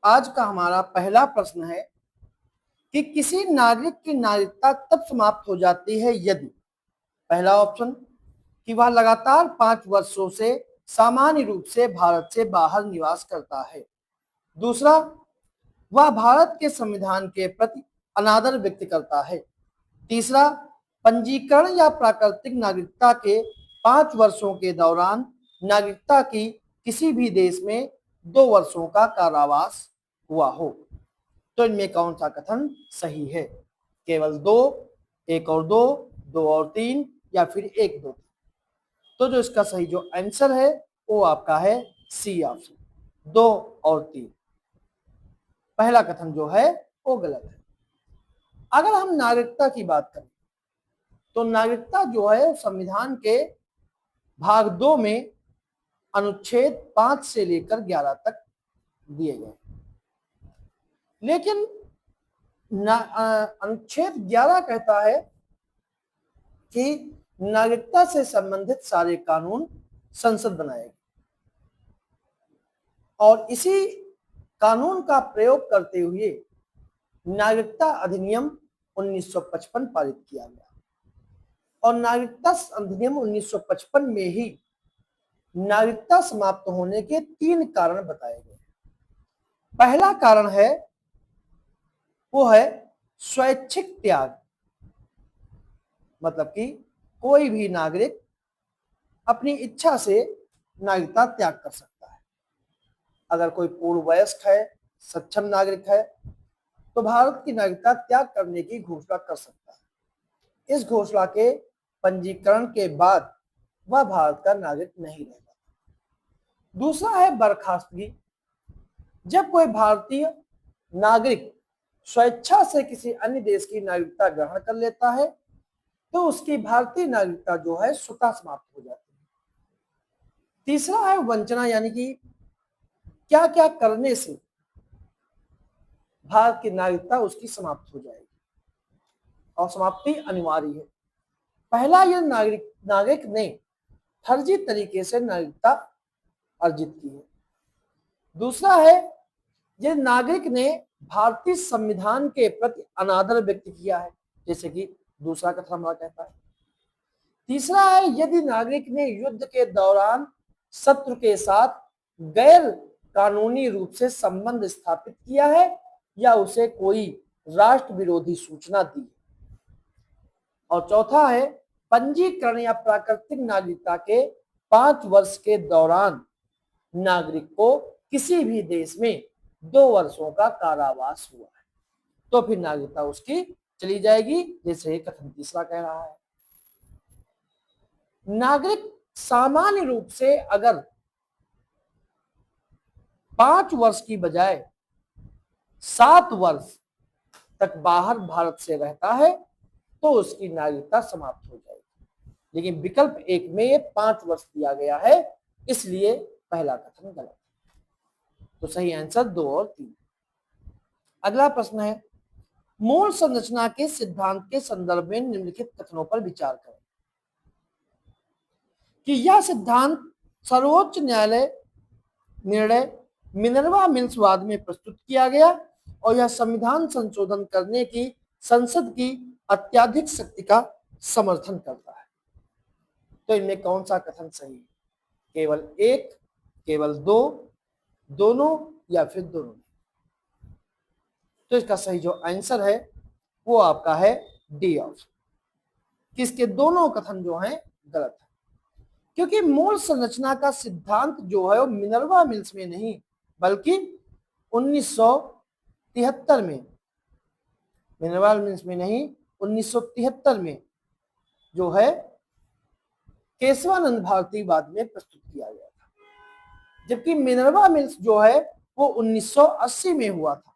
आज का हमारा पहला प्रश्न है कि किसी नागरिक की नागरिकता तब समाप्त हो जाती है यदि पहला ऑप्शन कि वह लगातार 5 वर्षों से सामान्य रूप से भारत से बाहर निवास करता है। दूसरा, वह भारत के संविधान के प्रति अनादर व्यक्त करता है। तीसरा, पंजीकरण या प्राकृतिक नागरिकता के 5 वर्षों के दौरान नागरिकता की किसी भी देश में 2 वर्षों का कारावास हुआ हो। तो इनमें कौन सा कथन सही है? केवल दो, एक और दो, दो और तीन, या फिर एक दो? तो जो इसका सही जो आंसर है वो आपका है सी ऑप्शन, 2 और 3। पहला कथन जो है वो गलत है। अगर हम नागरिकता की बात करें तो नागरिकता जो है संविधान के भाग 2 में अनुच्छेद 5 से लेकर 11 तक दिए गए, लेकिन अनुच्छेद 11 कहता है कि नागरिकता से संबंधित सारे कानून संसद बनाएगी और इसी कानून का प्रयोग करते हुए नागरिकता अधिनियम 1955 पारित किया गया और नागरिकता अधिनियम 1955 में ही नागरिकता समाप्त होने के 3 कारण बताए गए। पहला कारण है वो है स्वैच्छिक त्याग, मतलब कि कोई भी नागरिक अपनी इच्छा से नागरिकता त्याग कर सकता है। अगर कोई पूर्ण वयस्क है, सक्षम नागरिक है, तो भारत की नागरिकता त्याग करने की घोषणा कर सकता है। इस घोषणा के पंजीकरण के बाद वह भारत का नागरिक नहीं रहेगा। दूसरा है बर्खास्तगी। जब कोई भारतीय नागरिक स्वेच्छा से किसी अन्य देश की नागरिकता ग्रहण कर लेता है तो उसकी भारतीय नागरिकता जो है स्वतः समाप्त हो जाती है। तीसरा है वंचना, यानी कि क्या क्या करने से भारत की नागरिकता उसकी समाप्त हो जाएगी और समाप्ति अनिवार्य है। पहला, यह नागरिक ने फर्जी तरीके से नागरिकता अर्जित की है। दूसरा है यह नागरिक ने भारतीय संविधान के प्रति अनादर व्यक्त किया है, जैसे कि दूसरा कथन हमारा कहता है। तीसरा है यदि नागरिक ने युद्ध के दौरान शत्रु के साथ गैर कानूनी रूप से संबंध स्थापित किया है या उसे कोई राष्ट्र विरोधी सूचना दी। और चौथा है पंजीकरण या प्राकृतिक नागरिकता के 5 वर्ष के दौरान नागरिक को किसी भी देश में 2 वर्षों का कारावास हुआ है, तो फिर नागरिकता उसकी चली जाएगी, जैसे कथन तीसरा कह रहा है। नागरिक सामान्य रूप से अगर 5 वर्ष की बजाय 7 वर्ष तक बाहर भारत से रहता है तो उसकी नागरिकता समाप्त हो जाएगी, लेकिन विकल्प 1 में ये 5 वर्ष दिया गया है, इसलिए पहला कथन गलत है। तो सही आंसर 2 और 3। अगला प्रश्न है मूल संरचना के सिद्धांत के संदर्भ में निम्नलिखित कथनों पर विचार करें कि यह सिद्धांत सर्वोच्च न्यायालय निर्णय मिनर्वा मिल्स वाद में प्रस्तुत किया गया और यह संविधान संशोधन करने की संसद की अत्यधिक शक्ति का समर्थन करता है। तो इनमें कौन सा कथन सही है? केवल एक, केवल दो, दोनों, या फिर दोनों? तो इसका सही जो आंसर है वो आपका है डी ऑप्शन, किसके दोनों कथन जो हैं गलत है, क्योंकि मूल संरचना का सिद्धांत जो है वो मिनर्वा मिल्स में नहीं बल्कि 1973 में, मिनर्वा मिल्स में नहीं 1973 में जो है केशवानंद भारतीवाद में प्रस्तुत किया गया था, जबकि मिनर्वा मिल्स जो है वो 1980 में हुआ था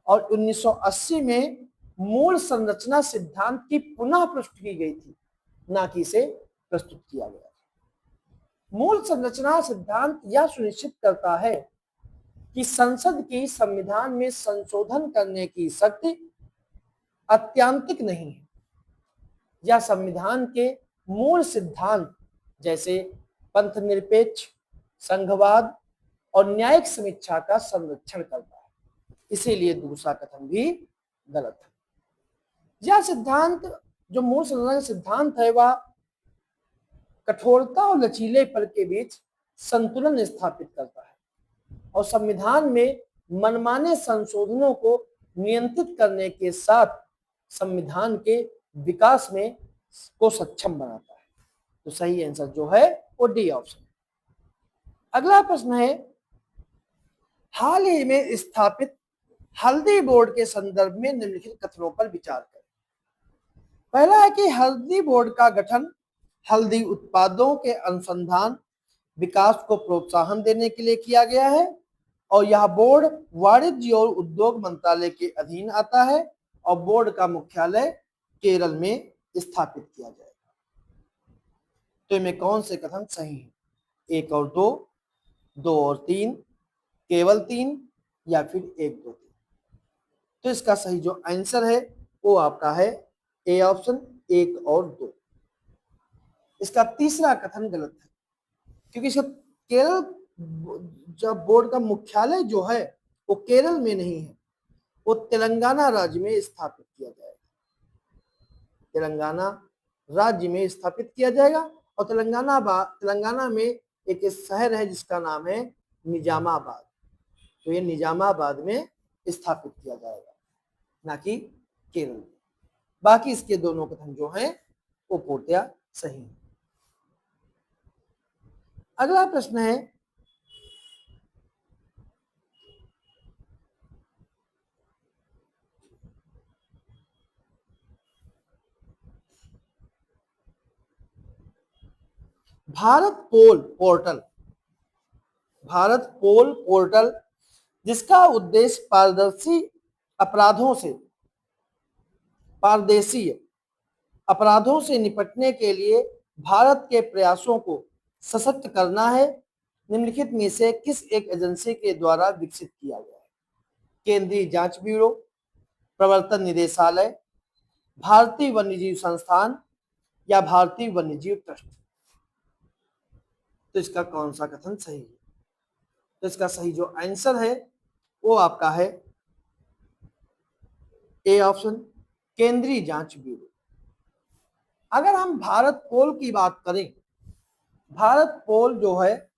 और 1980 में मूल संरचना सिद्धांत की पुनः प्रस्तुत की गई थी, ना कि इसे प्रस्तुत किया गया। मूल संरचना सिद्धांत यह सुनिश्चित करता है कि संसद की संविधान में संशोधन करने की शक्ति अत्यंतिक नहीं है। यह संविधान के मूल सिद्धांत जैसे पंथ निरपेक्ष, संघवाद और न्यायिक समीक्षा का संरक्षण करता है, इसीलिए दूसरा कथन भी गलत है। यह सिद्धांत जो मूल संविधान सिद्धांत है वह कठोरता और लचीलेपन के बीच संतुलन स्थापित करता है और संविधान में मनमाने संशोधनों को नियंत्रित करने के साथ संविधान के विकास में को सक्षम बनाता है। तो सही आंसर जो है वो डी ऑप्शन। अगला प्रश्न है, हाल ही में स्थापित हल्दी बोर्ड के संदर्भ में निम्नलिखित कथनों पर विचार करें। पहला है कि हल्दी बोर्ड का गठन हल्दी उत्पादों के अनुसंधान विकास को प्रोत्साहन देने के लिए किया गया है और यह बोर्ड वाणिज्य और उद्योग मंत्रालय के अधीन आता है और बोर्ड का मुख्यालय केरल में स्थापित किया जाएगा। तो इनमें कौन से कथन सही है? 1 और 2, 2 और 3, केवल 3 या फिर 1, 2, 3? तो इसका सही जो आंसर है वो आपका है ए ऑप्शन, 1 और 2। इसका तीसरा कथन गलत है क्योंकि इसका केरल जब बोर्ड का मुख्यालय जो है वो केरल में नहीं है, वो तेलंगाना राज्य में स्थापित किया जाएगा। तेलंगाना राज्य में स्थापित किया जाएगा और तेलंगाना में एक शहर है जिसका नाम है निजामाबाद। तो ये निजामाबाद में स्थापित किया जाएगा, ना कि केरल। बाकी इसके दोनों कथन जो हैं वो पूर्णतया सही है। अगला प्रश्न है, भारत पोल पोर्टल जिसका उद्देश्य पारदर्शी अपराधों से निपटने के लिए भारत के प्रयासों को सशक्त करना है, निम्नलिखित में से किस एक एजेंसी के द्वारा विकसित किया गया है? केंद्रीय जांच ब्यूरो, प्रवर्तन निदेशालय, भारतीय वन्यजीव संस्थान या भारतीय वन्यजीव ट्रस्ट? तो इसका कौन सा कथन सही है? तो इसका सही जो आंसर है वो आपका है ए ऑप्शन, केंद्रीय जांच ब्यूरो। अगर हम भारत पोल की बात करें, भारत पोल जो है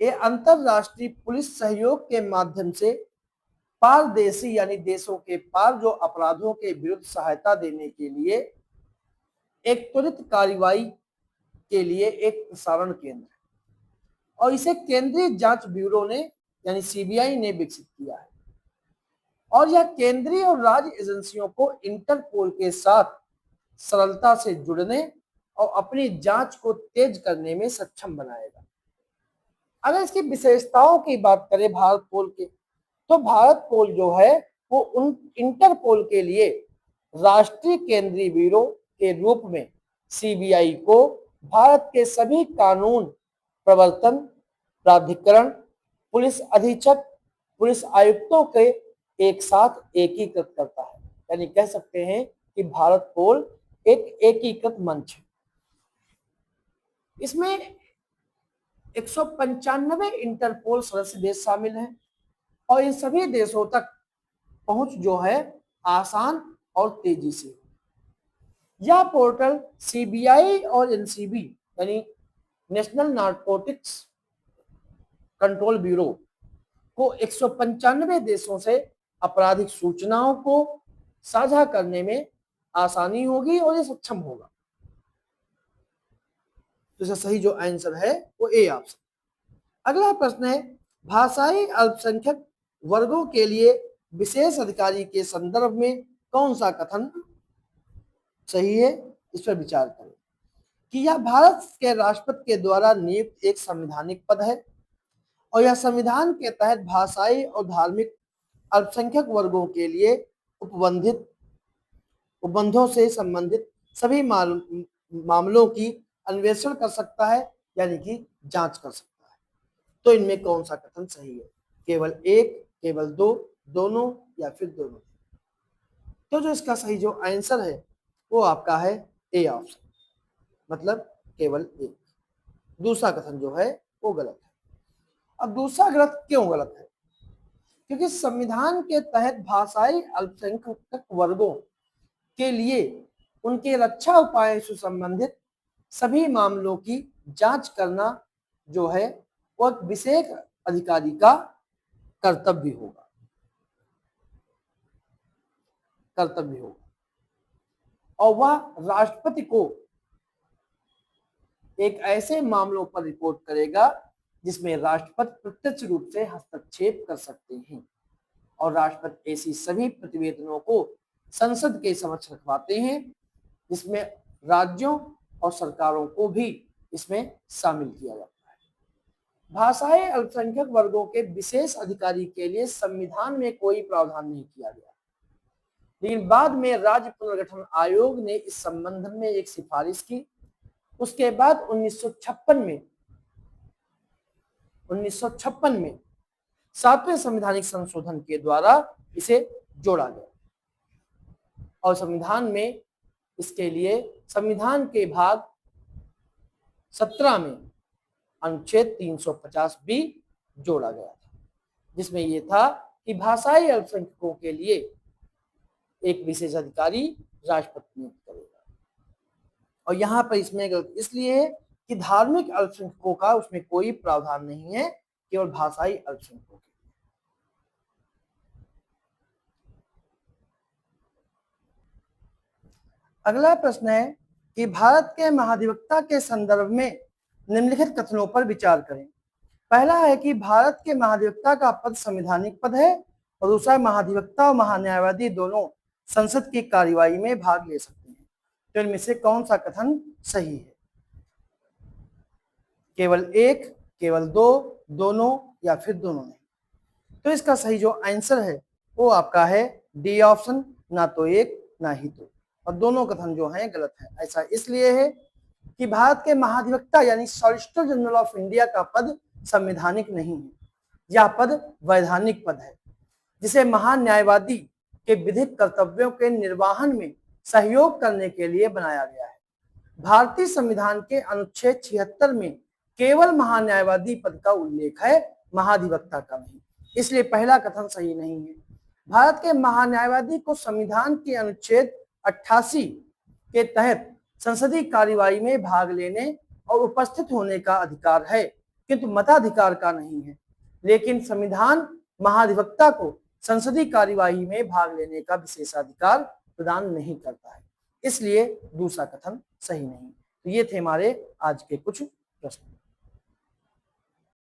ये अंतरराष्ट्रीय पुलिस सहयोग के माध्यम से पारदेशी यानी देशों के पार जो अपराधों के विरुद्ध सहायता देने के लिए एक त्वरित कार्रवाई के लिए एक प्रसारण केंद्र है और इसे केंद्रीय जांच ब्यूरो ने यानी सीबीआई ने विकसित किया है और यह केंद्रीय और राज्य एजेंसियों को इंटरपोल के साथ सरलता से जुड़ने और अपनी जांच को तेज करने में सक्षम बनाएगा। अगर इसकी विशेषताओं की बात करें भारत पोल के, तो भारत पोल जो है वो उन इंटरपोल के लिए राष्ट्रीय केंद्रीय ब्यूरो के रूप में सीबीआई को भारत के सभी कानून प्रवर्तन प्राधिकरण, पुलिस अधीक्षक, पुलिस आयुक्तों के एक साथ एकीकृत करता है। यानी कह सकते हैं कि भारत पोल एक एकीकृत मंच है। इसमें 195 इंटरपोल सदस्य देश शामिल हैं और इन सभी देशों तक पहुंच जो है आसान और तेजी से। यह पोर्टल सीबीआई और एनसीबी यानी नेशनल नारकोटिक्स कंट्रोल ब्यूरो को 195 देशों से आपराधिक सूचनाओं को साझा करने में आसानी होगी और ये सक्षम होगा। तो इसका सही जो आंसर है वो ए ऑप्शन। अगला प्रश्न है, भाषाई अल्पसंख्यक वर्गों के लिए विशेष अधिकारी के संदर्भ में कौन सा कथन सही है? इस पर विचार करें कि यह भारत के राष्ट्रपति के द्वारा नियुक्त एक संवैधानिक पद है और यह संविधान के तहत भाषाई और धार्मिक अल्पसंख्यक वर्गों के लिए उपबंधों से संबंधित सभी मामलों की अन्वेषण कर सकता है यानी कि जांच कर सकता है। तो इनमें कौन सा कथन सही है? केवल 1, केवल 2, दोनों या फिर दोनों? तो जो इसका सही जो आंसर है वो आपका है ए ऑप्शन, मतलब केवल 1। दूसरा कथन जो है वो गलत है। अब दूसरा गलत क्यों गलत है? क्योंकि संविधान के तहत भाषाई अल्पसंख्यक वर्गों के लिए उनके रक्षा उपायों से संबंधित सभी मामलों की जांच करना जो है वो एक विशेष अधिकारी का कर्तव्य होगा, और वह राष्ट्रपति को एक ऐसे मामलों पर रिपोर्ट करेगा जिसमें राष्ट्रपति प्रत्यक्ष रूप से हस्तक्षेप कर सकते हैं, और राष्ट्रपति ऐसी सभी प्रतिवेदनों को संसद के समक्ष रखवाते हैं, जिसमें राज्यों और सरकारों को भी इसमें शामिल किया जाता है। भाषाई अल्पसंख्यक वर्गों के विशेष अधिकारी के लिए संविधान में कोई प्रावधान नहीं किया गया, लेकिन बाद में राज्य पुनर्गठन आयोग ने इस संबंध में एक सिफारिश की। उसके बाद 1956 में 7वें संवैधानिक संशोधन के द्वारा इसे जोड़ा गया, और संविधान में इसके लिए संविधान के भाग 17 में अनुच्छेद 350 भी जोड़ा गया था, जिसमें यह था कि भाषाई अल्पसंख्यकों के लिए एक विशेष अधिकारी राष्ट्रपति नियुक्त करेगा। और यहां पर इसमें गलत इसलिए है कि धार्मिक अल्पसंख्यकों का उसमें कोई प्रावधान नहीं है, केवल भाषाई अल्पसंख्यकों के। अगला प्रश्न है कि भारत के महाधिवक्ता के संदर्भ में निम्नलिखित कथनों पर विचार करें। पहला है कि भारत के महाधिवक्ता का पद संवैधानिक पद है, और दूसरा महाधिवक्ता और महान्यायवादी दोनों संसद की कार्यवाही में भाग ले सकते हैं। तो इनमें से कौन सा कथन सही है? केवल एक, केवल दो, दोनों, या फिर दोनों नहीं? तो इसका सही जो आंसर है वो आपका है डी ऑप्शन, ना तो एक ना ही दो, और दोनों कथन जो हैं गलत है। ऐसा इसलिए है कि भारत के महाधिवक्ता यानी सॉलिसिटर जनरल ऑफ इंडिया का पद संवैधानिक नहीं है, यह पद वैधानिक पद है, जिसे महान न्यायवादी के विधिक कर्तव्यों के निर्वहन में सहयोग करने के लिए बनाया गया है। भारतीय संविधान के अनुच्छेद 76 में केवल महान्यायवादी पद का उल्लेख है, महाधिवक्ता का नहीं, इसलिए पहला कथन सही नहीं है। भारत के महान्यायवादी को संविधान के अनुच्छेद 88 के तहत संसदीय कार्यवाही में भाग लेने और उपस्थित होने का अधिकार है, किंतु मताधिकार का नहीं है। लेकिन संविधान महाधिवक्ता को संसदीय कार्यवाही में भाग लेने का विशेषाधिकार प्रदान नहीं करता है, इसलिए दूसरा कथन सही नहीं। तो ये थे हमारे आज के कुछ प्रश्न।